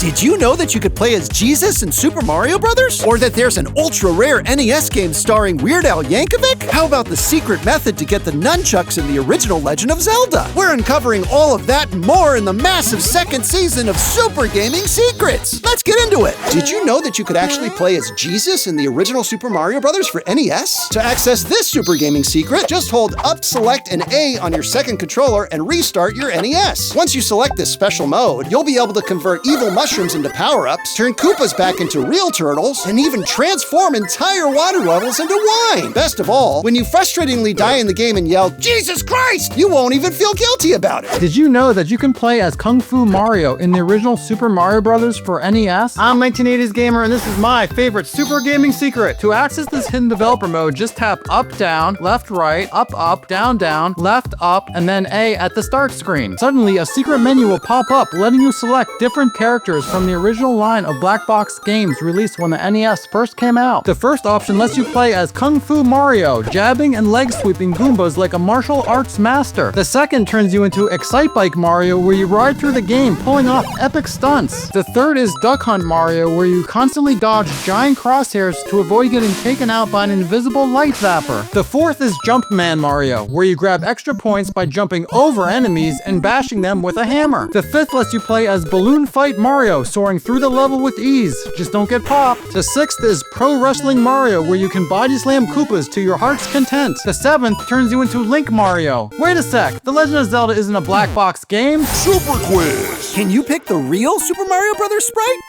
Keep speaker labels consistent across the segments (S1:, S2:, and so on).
S1: Did you know that you could play as Jesus in Super Mario Brothers? Or that there's an ultra-rare NES game starring Weird Al Yankovic? How about the secret method to get the nunchucks in the original Legend of Zelda? We're uncovering all of that and more in the massive second season of Super Gaming Secrets. Let's get into it. Did you know that you could actually play as Jesus in the original Super Mario Brothers for NES? To access this Super Gaming Secret, just hold up, select, and A on your second controller and restart your NES. Once you select this special mode, you'll be able to convert evil mushrooms into power-ups, turn Koopas back into real turtles, and even transform entire water levels into wine. Best of all, when you frustratingly die in the game and yell, "Jesus Christ!" you won't even feel guilty about it.
S2: Did you know that you can play as Kung Fu Mario in the original Super Mario Brothers for NES?
S3: I'm 1980s Gamer, and this is my favorite Super Gaming Secret.
S2: To access this hidden developer mode, just tap up, down, left, right, up, down, left, up, and then A at the start screen. Suddenly, a secret menu will pop up, letting you select different characters from the original line of black box games released when the NES first came out. The first option lets you play as Kung Fu Mario, jabbing and leg sweeping Goombas like a martial arts master. The second turns you into Excitebike Mario, where you ride through the game, pulling off epic stunts. The third is Duck Hunt Mario, where you constantly dodge giant crosshairs to avoid getting taken out by an invisible light vapor. The fourth is Jumpman Mario, where you grab extra points by jumping over enemies and bashing them with a hammer. The fifth lets you play as Balloon Fight Mario, soaring through the level with ease. Just don't get popped. The sixth is Pro Wrestling Mario, where you can body slam Koopas to your heart's content. The seventh turns you into Link Mario. Wait a sec, The Legend of Zelda isn't a black box game?
S1: Super Quiz! Can you pick the real Super Mario Brothers sprite?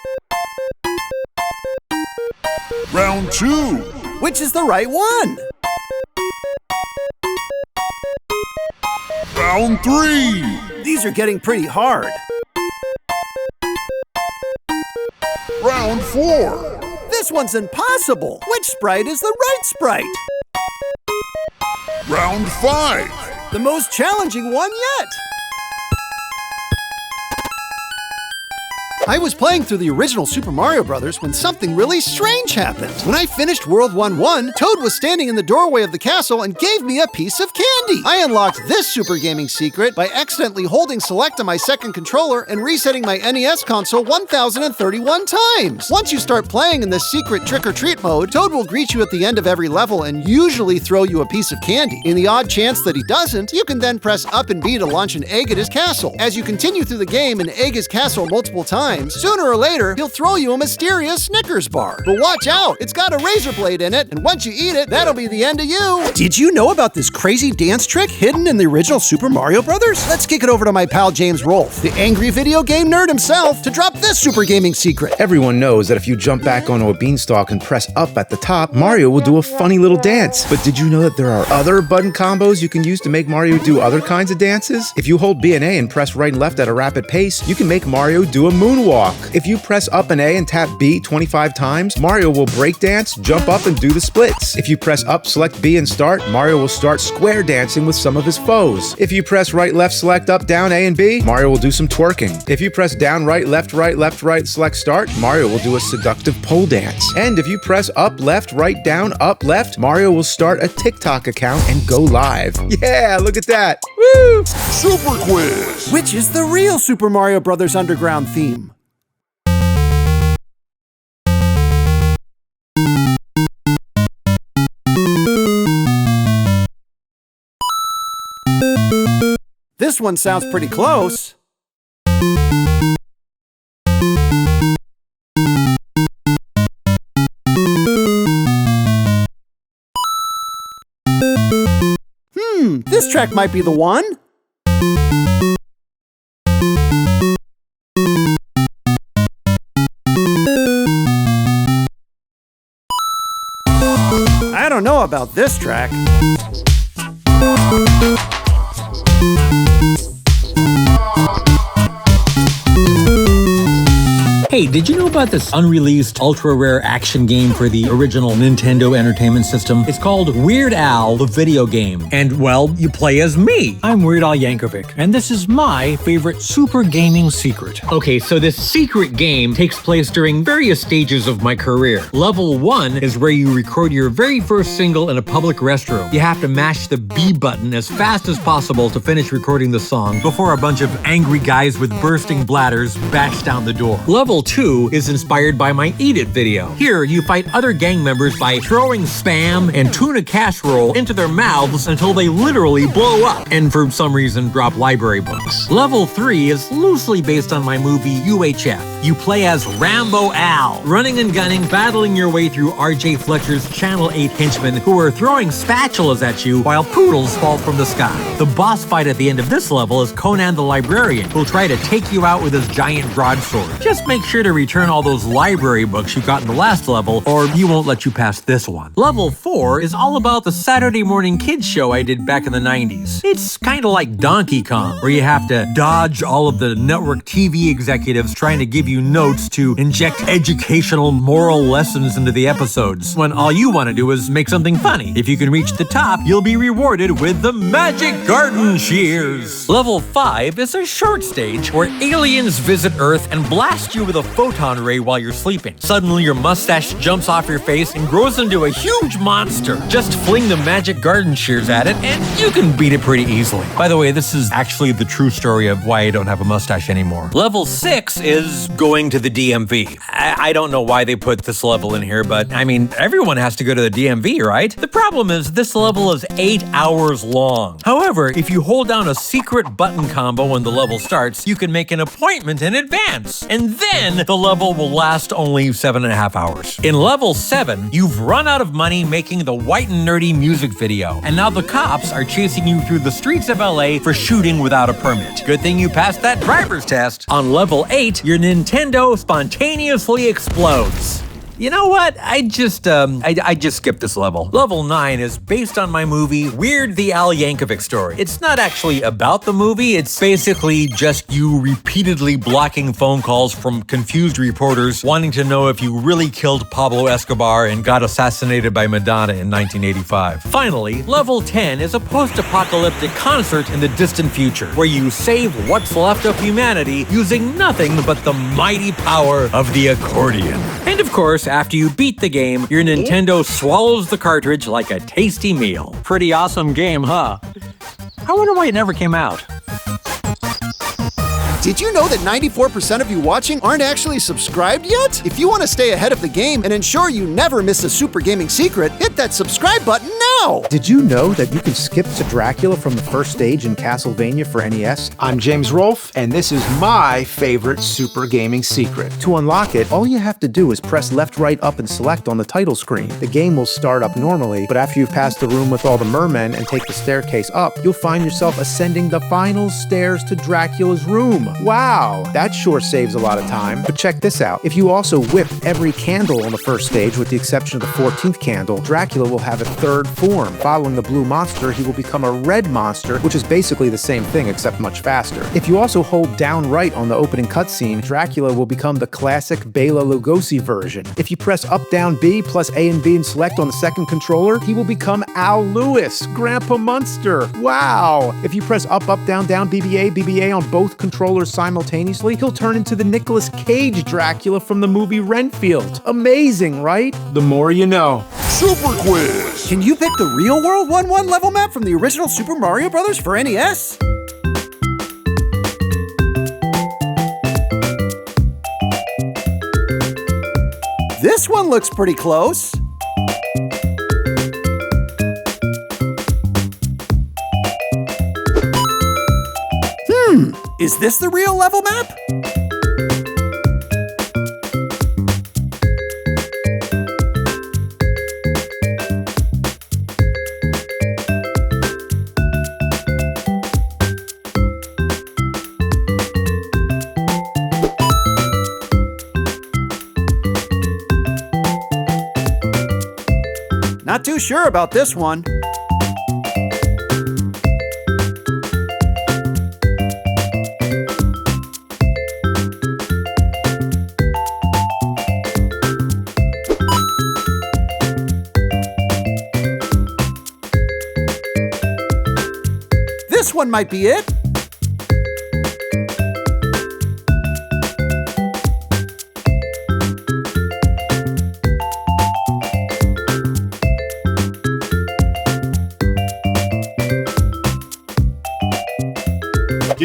S4: Round 2.
S1: Which is the right one?
S4: Round 3.
S1: These are getting pretty hard.
S4: Round 4.
S1: This one's impossible. Which sprite is the right sprite?
S4: Round 5.
S1: The most challenging one yet. I was playing through the original Super Mario Brothers when something really strange happened. When I finished World 1-1, Toad was standing in the doorway of the castle and gave me a piece of candy. I unlocked this Super Gaming Secret by accidentally holding select on my second controller and resetting my NES console 1,031 times. Once you start playing in this secret trick-or-treat mode, Toad will greet you at the end of every level and usually throw you a piece of candy. In the odd chance that he doesn't, you can then press up and B to launch an egg at his castle. As you continue through the game and egg his castle multiple times, sooner or later, he'll throw you a mysterious Snickers bar. But watch out, it's got a razor blade in it, and once you eat it, that'll be the end of you. Did you know about this crazy dance trick hidden in the original Super Mario Brothers? Let's kick it over to my pal James Rolfe, the angry video game nerd himself, to drop this Super Gaming Secret.
S5: Everyone knows that if you jump back onto a beanstalk and press up at the top, Mario will do a funny little dance. But did you know that there are other button combos you can use to make Mario do other kinds of dances? If you hold B and A and press right and left at a rapid pace, you can make Mario do a moonwalk. If you press up and A and tap B 25 times, Mario will break dance, jump up, and do the splits. If you press up, select B, and start, Mario will start square dancing with some of his foes. If you press right, left, select up, down, A, and B, Mario will do some twerking. If you press down, right, left, select start, Mario will do a seductive pole dance. And if you press up, left, right, down, up, left, Mario will start a TikTok account and go live. Yeah, look at that. Woo!
S4: Super Quiz!
S1: Which is the real Super Mario Brothers Underground theme? This one sounds pretty close. This track might be the one. I don't know about this track.
S6: Hey, did you know about this unreleased ultra-rare action game for the original Nintendo Entertainment System? It's called Weird Al, the video game. And, well, you play as me. I'm Weird Al Yankovic, and this is my favorite Super Gaming Secret. Okay, so this secret game takes place during various stages of my career. Level 1 is where you record your very first single in a public restroom. You have to mash the B button as fast as possible to finish recording the song before a bunch of angry guys with bursting bladders bash down the door. Level 2 is inspired by my Eat It video. Here, you fight other gang members by throwing Spam and tuna casserole into their mouths until they literally blow up, and for some reason drop library books. Level 3 is loosely based on my movie UHF. You play as Rambo Al, running and gunning, battling your way through RJ Fletcher's Channel 8 henchmen who are throwing spatulas at you while poodles fall from the sky. The boss fight at the end of this level is Conan the Librarian, who'll try to take you out with his giant broadsword. Just make sure to return all those library books you got in the last level, or he won't let you pass this one. Level 4 is all about the Saturday morning kids show I did back in the 90s. It's kinda like Donkey Kong, where you have to dodge all of the network TV executives trying to give you notes to inject educational moral lessons into the episodes, when all you want to do is make something funny. If you can reach the top, you'll be rewarded with the Magic Garden Shears. Level 5 is a short stage where aliens visit Earth and blast you with a photon ray while you're sleeping. Suddenly your mustache jumps off your face and grows into a huge monster. Just fling the Magic Garden Shears at it and you can beat it pretty easily. By the way, this is actually the true story of why I don't have a mustache anymore. Level 6 is going to the DMV. I don't know why they put this level in here, but I mean, everyone has to go to the DMV, right? The problem is this level is 8 hours long. However, if you hold down a secret button combo when the level starts, you can make an appointment in advance. And then the level will last only 7.5 hours. In level 7, you've run out of money making the White and Nerdy music video, and now the cops are chasing you through the streets of LA for shooting without a permit. Good thing you passed that driver's test. On level 8, your Nintendo spontaneously explodes. You know what? I just skipped this level. Level 9 is based on my movie Weird the Al Yankovic Story. It's not actually about the movie, it's basically just you repeatedly blocking phone calls from confused reporters wanting to know if you really killed Pablo Escobar and got assassinated by Madonna in 1985. Finally, level 10 is a post-apocalyptic concert in the distant future, where you save what's left of humanity using nothing but the mighty power of the accordion. And of course, after you beat the game, your Nintendo swallows the cartridge like a tasty meal.
S2: Pretty awesome game, huh? I wonder why it never came out.
S1: Did you know that 94% of you watching aren't actually subscribed yet? If you want to stay ahead of the game and ensure you never miss a Super Gaming secret, hit that subscribe button now!
S5: Did you know that you can skip to Dracula from the first stage in Castlevania for NES?
S7: I'm James Rolfe, and this is my favorite Super Gaming secret.
S5: To unlock it, all you have to do is press left, right, up, and select on the title screen. The game will start up normally, but after you've passed the room with all the mermen and take the staircase up, you'll find yourself ascending the final stairs to Dracula's room. Wow, that sure saves a lot of time. But check this out. If you also whip every candle on the first stage, with the exception of the 14th candle, Dracula will have a third form. Following the blue monster, he will become a red monster, which is basically the same thing except much faster. If you also hold down right on the opening cutscene, Dracula will become the classic Bela Lugosi version. If you press up, down, B, plus A and B and select on the second controller, he will become Al Lewis, Grandpa Munster. Wow! If you press up, down, down, BBA on both controllers simultaneously, he'll turn into the Nicolas Cage Dracula from the movie Renfield. Amazing, right?
S7: The more you know.
S4: Super Quiz!
S1: Can you pick the real world 1-1 level map from the original Super Mario Bros. For NES? This one looks pretty close. Is this the real level map? Not too sure about this one. This one might be it.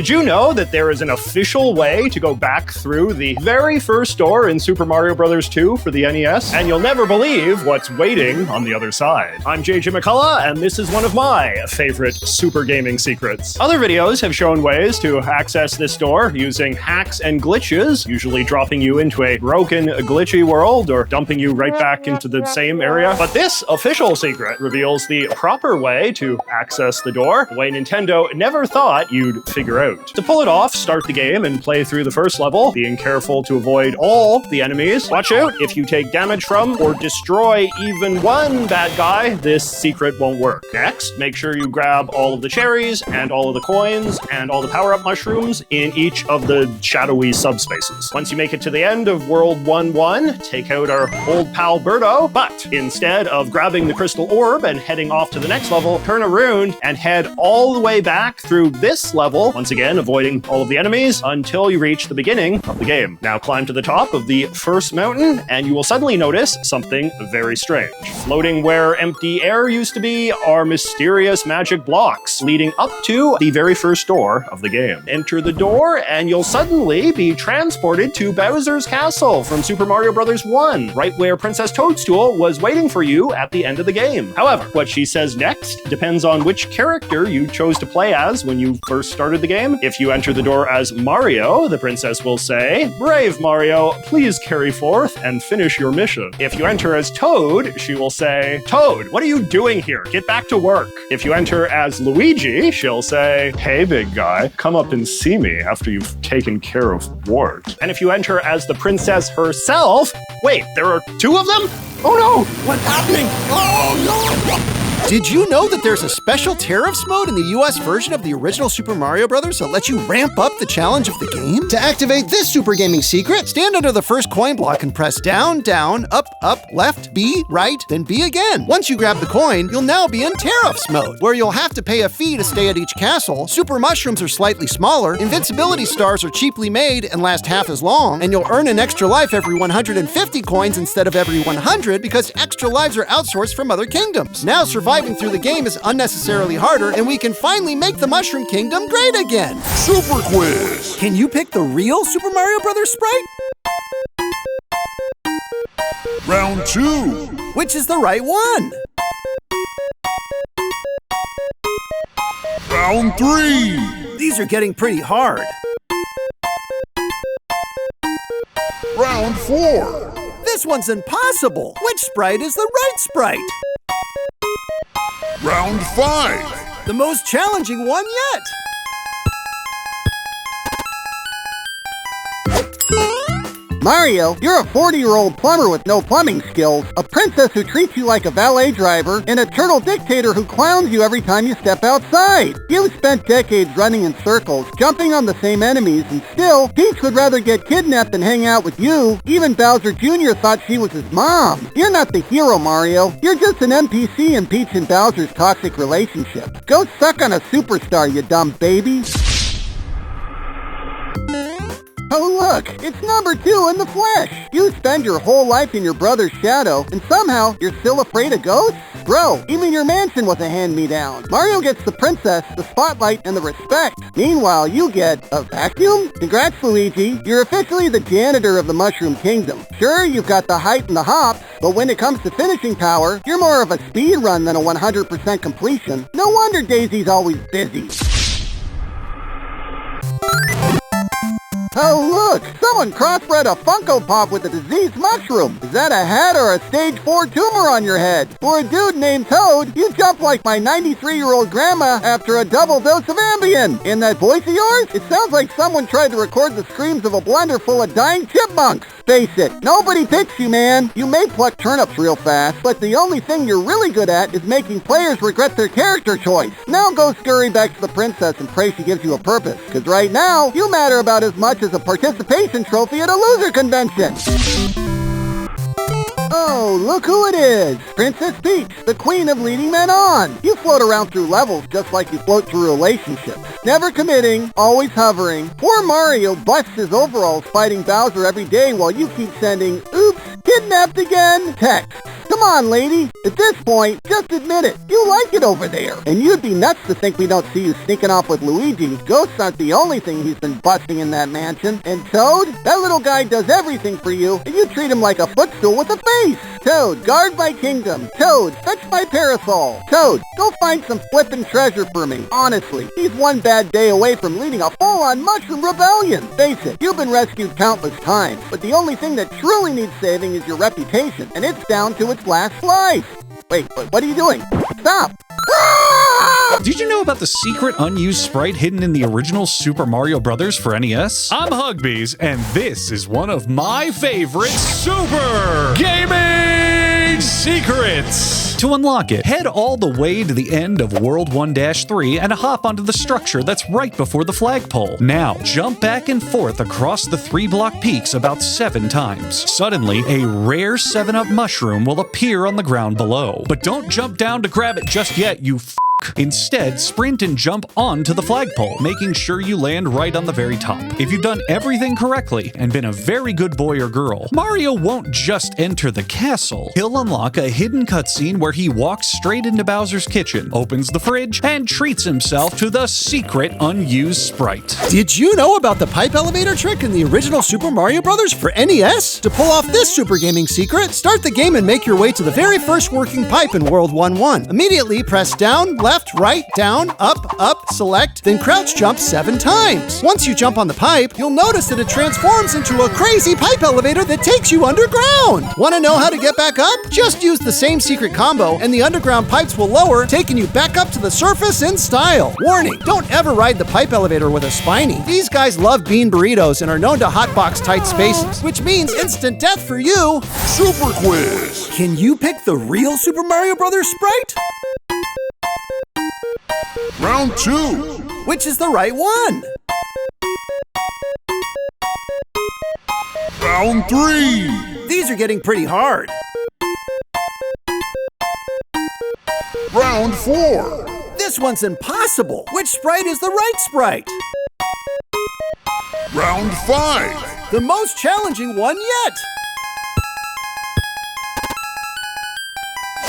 S8: Did you know that there is an official way to go back through the very first door in Super Mario Bros. 2 for the NES? And you'll never believe what's waiting on the other side. I'm JJ McCullough, and this is one of my favorite super gaming secrets. Other videos have shown ways to access this door using hacks and glitches, usually dropping you into a broken, glitchy world or dumping you right back into the same area. But this official secret reveals the proper way to access the door, the way Nintendo never thought you'd figure out. To pull it off, start the game and play through the first level, being careful to avoid all the enemies. Watch out, if you take damage from or destroy even one bad guy, this secret won't work. Next, make sure you grab all of the cherries and all of the coins and all the power-up mushrooms in each of the shadowy subspaces. Once you make it to the end of World 1-1, take out our old pal Birdo, but instead of grabbing the crystal orb and heading off to the next level, turn around and head all the way back through this level, once again avoiding all of the enemies, until you reach the beginning of the game. Now climb to the top of the first mountain, and you will suddenly notice something very strange. Floating where empty air used to be are mysterious magic blocks leading up to the very first door of the game. Enter the door, and you'll suddenly be transported to Bowser's Castle from Super Mario Bros. 1, right where Princess Toadstool was waiting for you at the end of the game. However, what she says next depends on which character you chose to play as when you first started the game. If you enter the door as Mario, the princess will say, "Brave Mario, please carry forth and finish your mission." If you enter as Toad, she will say, "Toad, what are you doing here? Get back to work." If you enter as Luigi, she'll say, "Hey, big guy, come up and see me after you've taken care of Wart." And if you enter as the princess herself, wait, there are two of them? Oh no, what's happening? Oh no!
S1: Did you know that there's a special Tariffs Mode in the US version of the original Super Mario Bros. That lets you ramp up the challenge of the game? To activate this super gaming secret, stand under the first coin block and press down, down, up, left, B, right, then B again. Once you grab the coin, you'll now be in Tariffs Mode, where you'll have to pay a fee to stay at each castle, super mushrooms are slightly smaller, invincibility stars are cheaply made and last half as long, and you'll earn an extra life every 150 coins instead of every 100 because extra lives are outsourced from other kingdoms. Now surviving through the game is unnecessarily harder, and we can finally make the Mushroom Kingdom great again.
S4: Super Quiz.
S1: Can you pick the real Super Mario Bros. Sprite?
S4: Round 2.
S1: Which is the right one?
S4: Round 3.
S1: These are getting pretty hard.
S4: Round 4.
S1: This one's impossible. Which sprite is the right sprite?
S4: Round 5.
S1: The most challenging one yet.
S9: Mario, you're a 40-year-old plumber with no plumbing skills, a princess who treats you like a valet driver, and a turtle dictator who clowns you every time you step outside. You've spent decades running in circles, jumping on the same enemies, and still, Peach would rather get kidnapped than hang out with you. Even Bowser Jr. thought she was his mom. You're not the hero, Mario. You're just an NPC in Peach and Bowser's toxic relationship. Go suck on a superstar, you dumb baby. Oh look, it's number 2 in the flesh! You spend your whole life in your brother's shadow, and somehow you're still afraid of ghosts? Bro, even your mansion was a hand-me-down. Mario gets the princess, the spotlight, and the respect. Meanwhile, you get a vacuum? Congrats, Luigi. You're officially the janitor of the Mushroom Kingdom. Sure, you've got the height and the hops, but when it comes to finishing power, you're more of a speed run than a 100% completion. No wonder Daisy's always busy. Oh look! Someone crossbred a Funko Pop with a diseased mushroom! Is that a head or a stage 4 tumor on your head? For a dude named Toad, you jump like my 93-year-old grandma after a double dose of Ambien! In that voice of yours, it sounds like someone tried to record the screams of a blender full of dying chipmunks! Face it, nobody picks you, man! You may pluck turnips real fast, but the only thing you're really good at is making players regret their character choice! Now go scurry back to the princess and pray she gives you a purpose, cause right now, you matter about as much as a participation trophy at a loser convention! Oh, look who it is! Princess Peach, the queen of leading men on! You float around through levels just like you float through relationships. Never committing, always hovering. Poor Mario busts his overalls fighting Bowser every day while you keep sending, "Oops, kidnapped again" texts. Come Come on, lady. At this point, just admit it. You like it over there. And you'd be nuts to think we don't see you sneaking off with Luigi. Ghosts aren't the only thing he's been busting in that mansion. And Toad, that little guy does everything for you, and you treat him like a footstool with a face. Toad, guard my kingdom. Toad, fetch my parasol. Toad, go find some flippin' treasure for me. Honestly, he's one bad day away from leading a full-on mushroom rebellion. Face it, you've been rescued countless times, but the only thing that truly needs saving is your reputation, and it's down to its last slice. Wait, what are you doing? Stop!
S10: Did you know about the secret unused sprite hidden in the original Super Mario Bros. For NES? I'm Hugbees, and this is one of my favorite Super Gaming Secrets! To unlock it, head all the way to the end of World 1-3 and hop onto the structure that's right before the flagpole. Now, jump back and forth across the 3-block peaks about 7 times. Suddenly, a rare 7-Up mushroom will appear on the ground below. But don't jump down to grab it just yet, you f***. Instead, sprint and jump onto the flagpole, making sure you land right on the very top. If you've done everything correctly and been a very good boy or girl, Mario won't just enter the castle. He'll unlock a hidden cutscene where he walks straight into Bowser's kitchen, opens the fridge, and treats himself to the secret unused sprite.
S1: Did you know about the pipe elevator trick in the original Super Mario Bros. For NES? To pull off this super gaming secret, start the game and make your way to the very first working pipe in World 1-1. Immediately press down, left, right, down, up, select, then crouch jump 7 times. Once you jump on the pipe, you'll notice that it transforms into a crazy pipe elevator that takes you underground. Want to know how to get back up? Just use the same secret combo and the underground pipes will lower, taking you back up to the surface in style. Warning, don't ever ride the pipe elevator with a Spiny. These guys love bean burritos and are known to hotbox tight spaces, which means instant death for you.
S4: Super Quiz!
S1: Can you pick the real Super Mario Bros. Sprite?
S4: Round 2!
S1: Which is the right one?
S4: Round 3!
S1: These are getting pretty hard.
S4: Round 4!
S1: This one's impossible. Which sprite is the right sprite?
S4: Round 5!
S1: The most challenging one yet.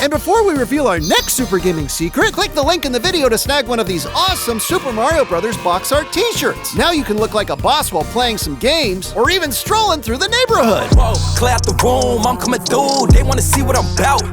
S1: And before we reveal our next super gaming secret, click the link in the video to snag one of these awesome Super Mario Bros. Box art t-shirts. Now you can look like a boss while playing some games, or even strolling through the neighborhood.
S11: Whoa, clear out the room, I'm coming through, they wanna see what I'm about.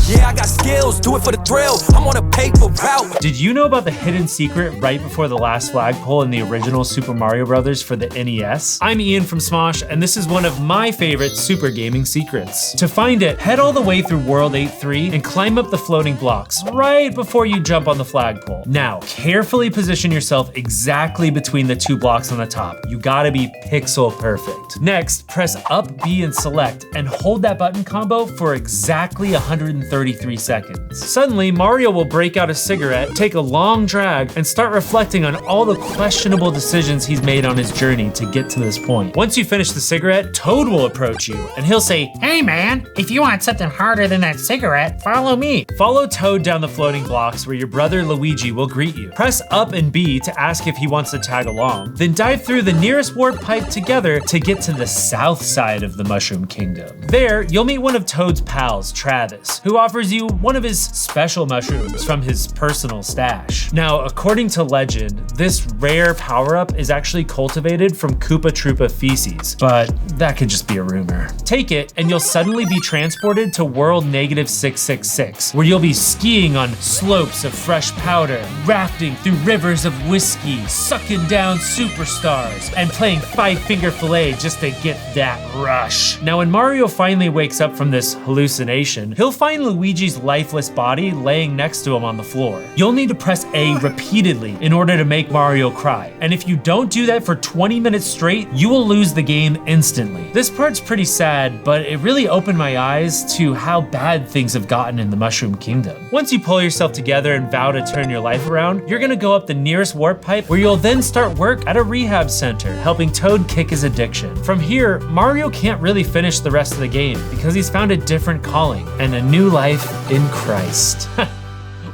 S11: Yeah, I got skills, do it for the thrill, I'm on a paper route.
S12: Did you know about the hidden secret right before the last flagpole in the original Super Mario Bros. For the NES? I'm Ian from Smosh, and this is one of my favorite super gaming secrets. To find it, head all the way through World 8-3 and climb up the floating blocks right before you jump on the flagpole. Now, carefully position yourself exactly between the 2 blocks on the top. You gotta be pixel perfect. Next, press up B and select, and hold that button combo for exactly 133 seconds. Suddenly, Mario will break out a cigarette, take a long drag, and start reflecting on all the questionable decisions he's made on his journey to get to this point. Once you finish the cigarette, Toad will approach you, and he'll say, "Hey man, if you want something harder than that cigarette, follow me." Follow Toad down the floating blocks where your brother Luigi will greet you. Press up and B to ask if he wants to tag along, then dive through the nearest warp pipe together to get to the south side of the Mushroom Kingdom. There, you'll meet one of Toad's pals, Travis, who offers you one of his special mushrooms from his personal stash. Now, according to legend, this rare power-up is actually cultivated from Koopa Troopa feces, but that could just be a rumor. Take it, and you'll suddenly be transported to World -666, where you'll be skiing on slopes of fresh powder, rafting through rivers of whiskey, sucking down superstars, and playing 5-finger fillet just to get that rush. Now, when Mario finally wakes up from this hallucination, he'll find Luigi's lifeless body laying next to him on the floor. You'll need to press A repeatedly in order to make Mario cry, and if you don't do that for 20 minutes straight, you will lose the game instantly. This part's pretty sad, but it really opened my eyes to how bad things have gotten in the Mushroom Kingdom. Once you pull yourself together and vow to turn your life around, you're gonna go up the nearest warp pipe where you'll then start work at a rehab center, helping Toad kick his addiction. From here, Mario can't really finish the rest of the game because he's found a different calling and a new life in Christ.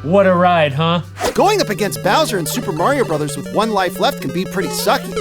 S12: What a ride, huh?
S1: Going up against Bowser in Super Mario Bros. With 1 life left can be pretty sucky.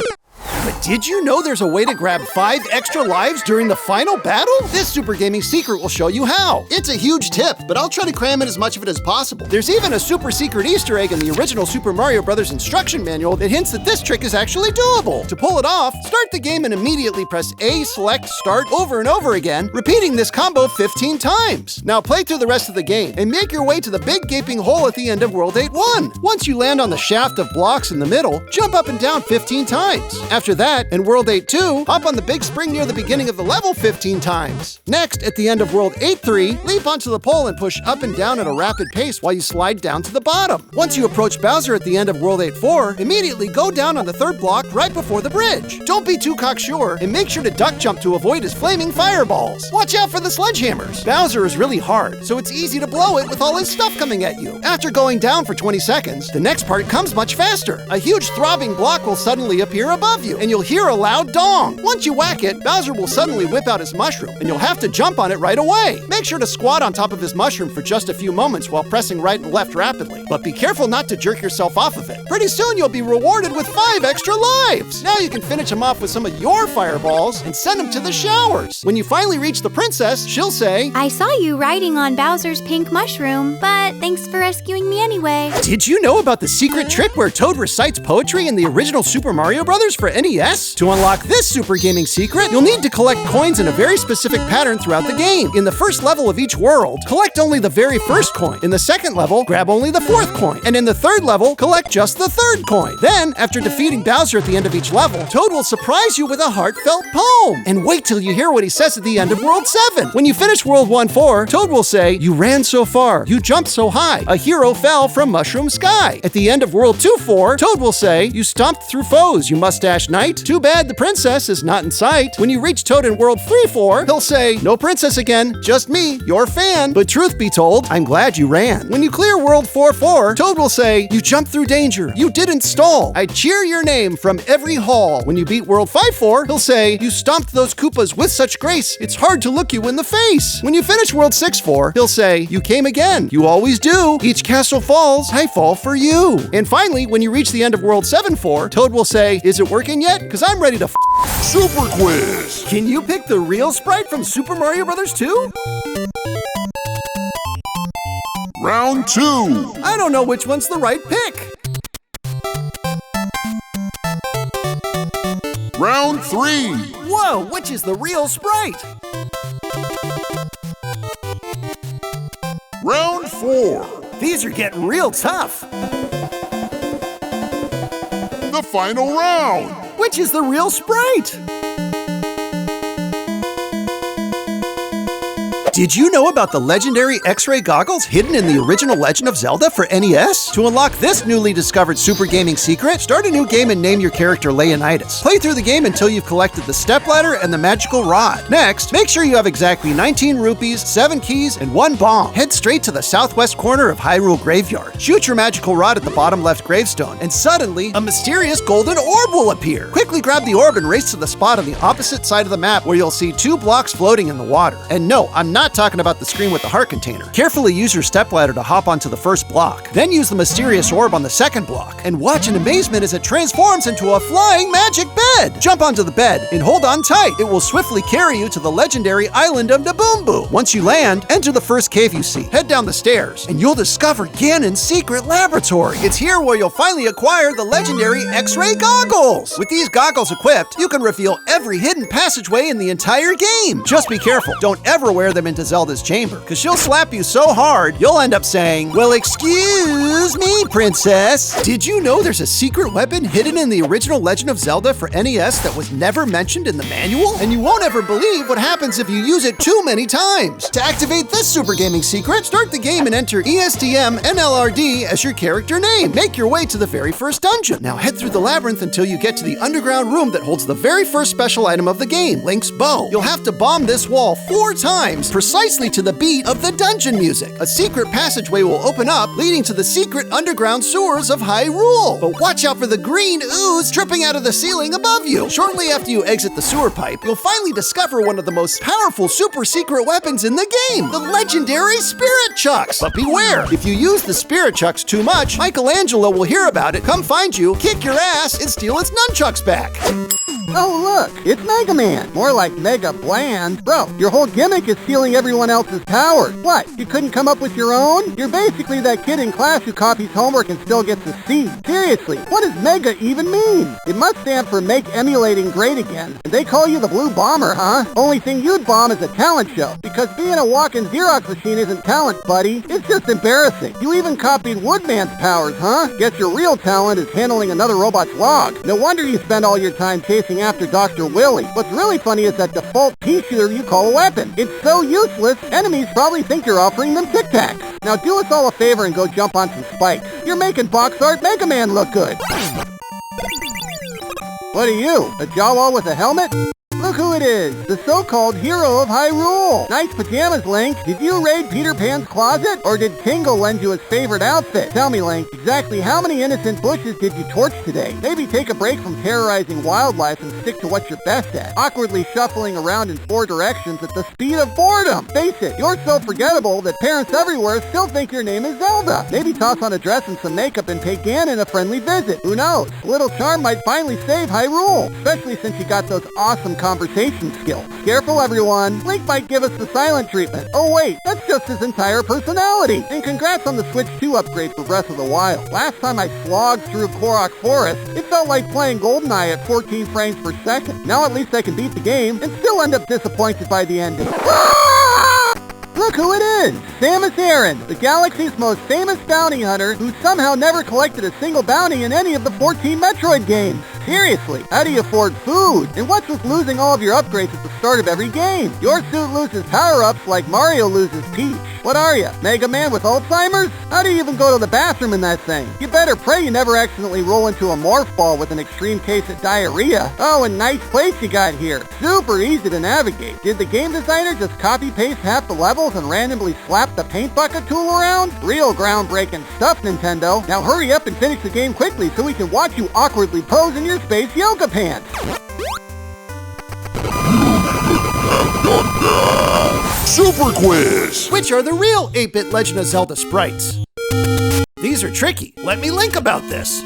S1: But Did you know there's a way to grab 5 extra lives during the final battle? This Super Gaming Secret will show you how. It's a huge tip, but I'll try to cram in as much of it as possible. There's even a super secret Easter egg in the original Super Mario Bros. Instruction manual that hints that this trick is actually doable. To pull it off, start the game and immediately press A, select, start over and over again, repeating this combo 15 times. Now play through the rest of the game and make your way to the big gaping hole at the end of World 8-1. Once you land on the shaft of blocks in the middle, jump up and down 15 times. After that, in World 8-2, hop on the big spring near the beginning of the level 15 times. Next, at the end of World 8-3, leap onto the pole and push up and down at a rapid pace while you slide down to the bottom. Once you approach Bowser at the end of World 8-4, immediately go down on the third block right before the bridge. Don't be too cocksure and make sure to duck jump to avoid his flaming fireballs. Watch out for the sledgehammers. Bowser is really hard, so it's easy to blow it with all his stuff coming at you. After going down for 20 seconds, the next part comes much faster. A huge throbbing block will suddenly appear above you, and you'll hear a loud dong. Once you whack it, Bowser will suddenly whip out his mushroom, and you'll have to jump on it right away. Make sure to squat on top of his mushroom for just a few moments while pressing right and left rapidly. But be careful not to jerk yourself off of it. Pretty soon you'll be rewarded with 5 extra lives. Now you can finish him off with some of your fireballs and send him to the showers. When you finally reach the princess, she'll say,
S13: I saw you riding on Bowser's pink mushroom, but thanks for rescuing me anyway.
S1: Did you know about the secret trick where Toad recites poetry in the original Super Mario Bros. For NES? To unlock this Super Gaming Secret, you'll need to collect coins in a very specific pattern throughout the game. In the first level of each world, collect only the very first coin. In the second level, grab only the 4th coin. And in the third level, collect just the 3rd coin. Then, after defeating Bowser at the end of each level, Toad will surprise you with a heartfelt poem. And wait till you hear what he says at the end of World 7. When you finish World 1-4, Toad will say, you ran so far, you jumped so high, a hero fell from Mushroom Sky. At the end of World 2-4, Toad will say, you stomped through foes, you mustache knight. Too bad the princess is not in sight. When you reach Toad in World 3-4, he'll say, no princess again, just me, your fan. But truth be told, I'm glad you ran. When you clear World 4-4, Toad will say, you jumped through danger, you didn't stall. I cheer your name from every hall. When you beat World 5-4, he'll say, you stomped those Koopas with such grace, it's hard to look you in the face. When you finish World 6-4, he'll say, you came again, you always do. Each castle falls, I fall for you. And finally, when you reach the end of World 7-4, Toad will say, is it working yet? Because I'm ready to
S4: Super Quiz!
S1: Can you pick the real sprite from Super Mario Bros. 2?
S4: Round 2!
S1: I don't know which one's the right pick.
S4: Round 3!
S1: Whoa, which is the real sprite?
S4: Round 4!
S1: These are getting real tough.
S4: The final round!
S1: Which is the real sprite? Did you know about the legendary X-ray goggles hidden in the original Legend of Zelda for NES? To unlock this newly discovered Super Gaming Secret, start a new game and name your character Leonidas. Play through the game until you've collected the stepladder and the magical rod. Next, make sure you have exactly 19 rupees, 7 keys, and 1 bomb. Head straight to the southwest corner of Hyrule Graveyard. Shoot your magical rod at the bottom left gravestone, and suddenly, a mysterious golden orb will appear. Quickly grab the orb and race to the spot on the opposite side of the map where you'll see 2 blocks floating in the water. And no, I'm not talking about the screen with the heart container. Carefully use your stepladder to hop onto the first block. Then use the mysterious orb on the second block, and watch in amazement as it transforms into a flying magic bed. Jump onto the bed and hold on tight. It will swiftly carry you to the legendary island of Naboombu. Once you land, enter the first cave you see. Head down the stairs, and you'll discover Ganon's secret laboratory. It's here where you'll finally acquire the legendary X-ray goggles. With these goggles equipped, you can reveal every hidden passageway in the entire game. Just be careful. Don't ever wear them into Zelda's chamber, because she'll slap you so hard, you'll end up saying, well, excuse me, princess. Did you know there's a secret weapon hidden in the original Legend of Zelda for NES that was never mentioned in the manual? And you won't ever believe what happens if you use it too many times. To activate this Super Gaming Secret, start the game and enter ESTM NLRD as your character name. Make your way to the very first dungeon. Now head through the labyrinth until you get to the underground room that holds the very first special item of the game, Link's bow. You'll have to bomb this wall 4 times, precisely to the beat of the dungeon music. A secret passageway will open up, leading to the secret underground sewers of Hyrule. But watch out for the green ooze dripping out of the ceiling above you. Shortly after you exit the sewer pipe, you'll finally discover one of the most powerful super secret weapons in the game, the legendary Spirit Chucks. But beware, if you use the Spirit Chucks too much, Michelangelo will hear about it, come find you, kick your ass, and steal its nunchucks back.
S9: Oh look, it's Mega Man. More like Mega Bland. Bro, your whole gimmick is stealing everyone else's powers. What, you couldn't come up with your own? You're basically that kid in class who copies homework and still gets a C. Seriously, what does Mega even mean? It must stand for Make Emulating Great Again. And they call you the Blue Bomber, huh? Only thing you'd bomb is a talent show. Because being a walking Xerox machine isn't talent, buddy. It's just embarrassing. You even copied Woodman's powers, huh? Guess your real talent is handling another robot's log. No wonder you spend all your time chasing after Dr. Willy. What's really funny is that default pea shooter you call a weapon. It's so useless, enemies probably think you're offering them Tic Tacs. Now do us all a favor and go jump on some spikes. You're making box art Mega Man look good. What are you, a Jawa with a helmet? Look who it is, the so-called hero of Hyrule. Nice pajamas, Link. Did you raid Peter Pan's closet? Or did Tingle lend you his favorite outfit? Tell me, Link, exactly how many innocent bushes did you torch today? Maybe take a break from terrorizing wildlife and stick to what you're best at. Awkwardly shuffling around in 4 directions at the speed of boredom. Face it, you're so forgettable that parents everywhere still think your name is Zelda. Maybe toss on a dress and some makeup and pay Ganon a friendly visit. Who knows? A little charm might finally save Hyrule. Especially since you got those awesome conversation skills. Careful everyone, Link might give us the silent treatment. Oh wait, that's just his entire personality. And congrats on the Switch 2 upgrade for Breath of the Wild. Last time I slogged through Korok Forest, it felt like playing GoldenEye at 14 frames per second. Now at least I can beat the game and still end up disappointed by the ending. Look who it is! Samus Aran, the galaxy's most famous bounty hunter who somehow never collected a single bounty in any of the 14 Metroid games. Seriously, how do you afford food? And what's with losing all of your upgrades at the start of every game? Your suit loses power-ups like Mario loses Peach. What are you, Mega Man with Alzheimer's? How do you even go to the bathroom in that thing? You better pray you never accidentally roll into a morph ball with an extreme case of diarrhea. Oh, and nice place you got here. Super easy to navigate. Did the game designer just copy-paste half the levels and randomly slap the paint bucket tool around? Real groundbreaking stuff, Nintendo. Now hurry up and finish the game quickly so we can watch you awkwardly pose in your space yoga pants.
S4: Super Quiz!
S1: Which are the real 8-bit Legend of Zelda sprites? These are tricky. Let me link about this.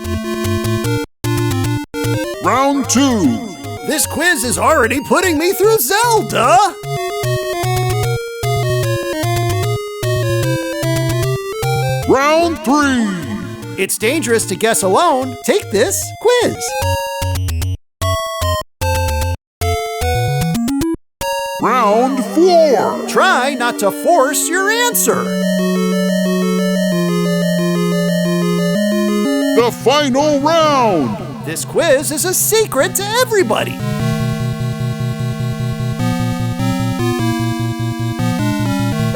S4: Round 2.
S1: This quiz is already putting me through Zelda!
S4: Round 3.
S1: It's dangerous to guess alone. Take this quiz.
S4: Round 4.
S1: Try not to force your answer.
S4: The final round.
S1: This quiz is a secret to everybody.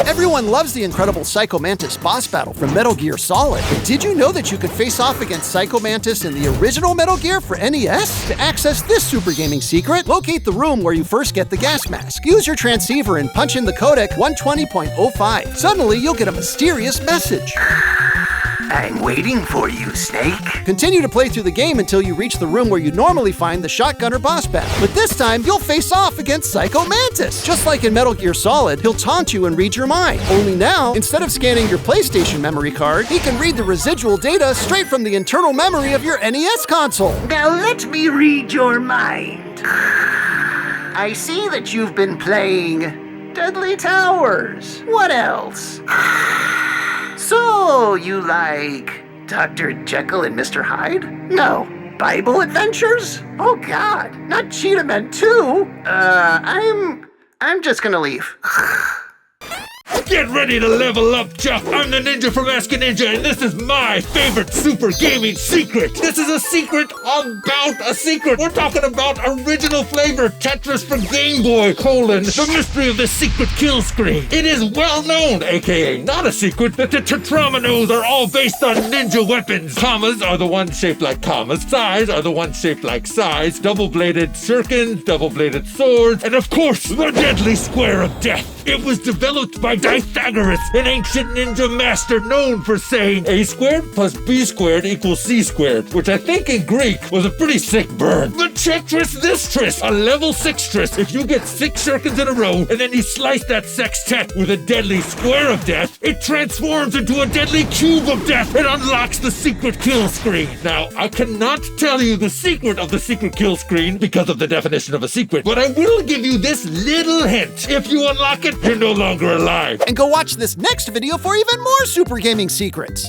S1: Everyone loves the incredible Psycho Mantis boss battle from Metal Gear Solid. But did you know that you could face off against Psycho Mantis in the original Metal Gear for NES? To access this super gaming secret, locate the room where you first get the gas mask. Use your transceiver and punch in the codec 120.05. Suddenly, you'll get a mysterious message.
S14: I'm waiting for you, Snake.
S1: Continue to play through the game until you reach the room where you normally find the shotgunner boss battle. But this time, you'll face off against Psycho Mantis. Just like in Metal Gear Solid, he'll taunt you and read your mind. Only now, instead of scanning your PlayStation memory card, he can read the residual data straight from the internal memory of your NES console.
S14: Now let me read your mind. I see that you've been playing Deadly Towers. What else? So, you like Dr. Jekyll and Mr. Hyde? No. Bible adventures? Oh God, not Cheetah Men 2. I'm just gonna leave.
S15: Get ready to level up, Chuck. I'm the ninja from Ask a Ninja, and this is my favorite super gaming secret. This is a secret about a secret. We're talking about original flavor Tetris for Game Boy, the mystery of the secret kill screen. It is well known, aka not a secret, that the tetrominoes are all based on ninja weapons. Commas are the ones shaped like commas. Sides are the ones shaped like sides. Double-bladed shurikens, double-bladed swords, and of course, the deadly square of death. It was developed by Pythagoras, an ancient ninja master known for saying a squared plus b squared equals c squared, which I think in Greek was a pretty sick burn. But check this tris, a level 6 tris. If you get 6 shurikens in a row, and then you slice that sextet with a deadly square of death, it transforms into a deadly cube of death and unlocks the secret kill screen. Now, I cannot tell you the secret of the secret kill screen because of the definition of a secret, but I will give you this little hint. If you unlock it, you're no longer alive.
S1: And go watch this next video for even more super gaming secrets.